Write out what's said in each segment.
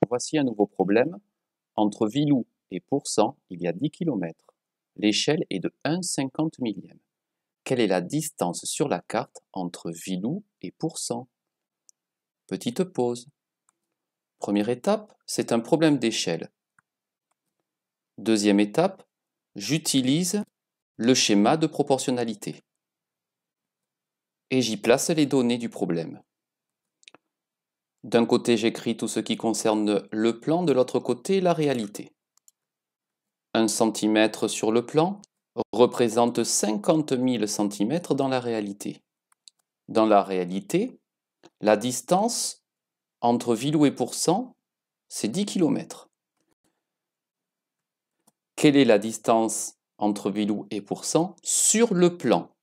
Voici un nouveau problème. Entre Villoux et Pourcent, il y a 10 km. L'échelle est de 1/50 millième. Quelle est la distance sur la carte entre Villoux et Pourcent? Petite pause. Première étape, c'est un problème d'échelle. Deuxième étape, j'utilise le schéma de proportionnalité. Et j'y place les données du problème. D'un côté, j'écris tout ce qui concerne le plan, de l'autre côté, la réalité. 1 cm sur le plan représente 50 000 cm dans la réalité. Dans la réalité, la distance entre Villoux et Pourcent, c'est 10 km. Quelle est la distance entre Villoux et Pourcent sur le plan?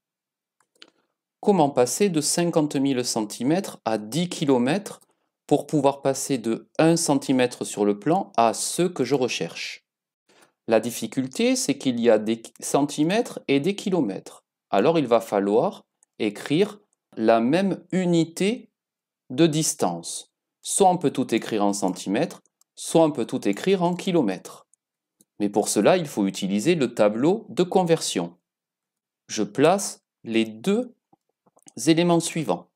Comment passer de 50 000 cm à 10 km pour pouvoir passer de 1 cm sur le plan à ce que je recherche? La difficulté, c'est qu'il y a des centimètres et des kilomètres. Alors il va falloir écrire la même unité de distance. Soit on peut tout écrire en centimètres, soit on peut tout écrire en kilomètres. Mais pour cela, il faut utiliser le tableau de conversion. Je place les deux éléments suivants.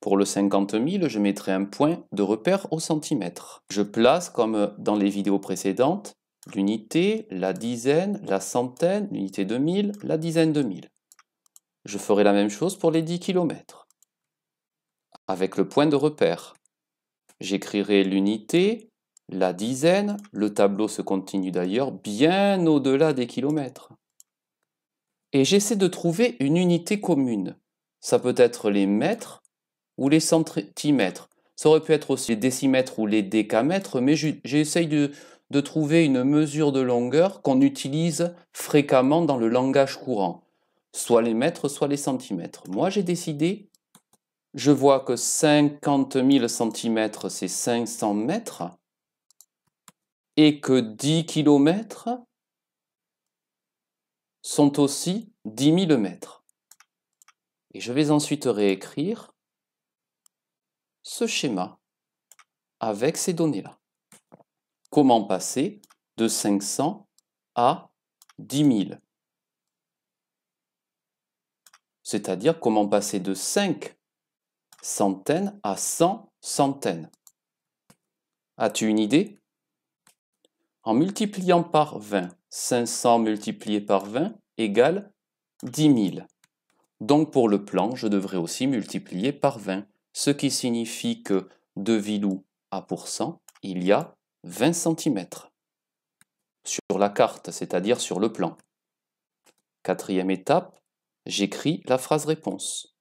Pour le 50 000, je mettrai un point de repère au centimètre. Je place, comme dans les vidéos précédentes, l'unité, la dizaine, la centaine, l'unité de 1000, la dizaine de 1000. Je ferai la même chose pour les 10 km. Avec le point de repère, j'écrirai l'unité, la dizaine, le tableau se continue d'ailleurs bien au-delà des kilomètres. Et j'essaie de trouver une unité commune. Ça peut être les mètres ou les centimètres. Ça aurait pu être aussi les décimètres ou les décamètres, mais j'essaye de trouver une mesure de longueur qu'on utilise fréquemment dans le langage courant. Soit les mètres, soit les centimètres. Moi, j'ai décidé, je vois que 50 000 cm, c'est 500 mètres, et que 10 km sont aussi 10 000 mètres. Et je vais ensuite réécrire ce schéma avec ces données-là. Comment passer de 500 à 10 000? C'est-à-dire comment passer de 5 centaines à 100 centaines. As-tu une idée? En multipliant par 20, 500 multiplié par 20 égale 10 000. Donc pour le plan, je devrais aussi multiplier par 20, ce qui signifie que de Villoux à Pourcent, il y a 20 cm sur la carte, c'est-à-dire sur le plan. Quatrième étape, j'écris la phrase réponse.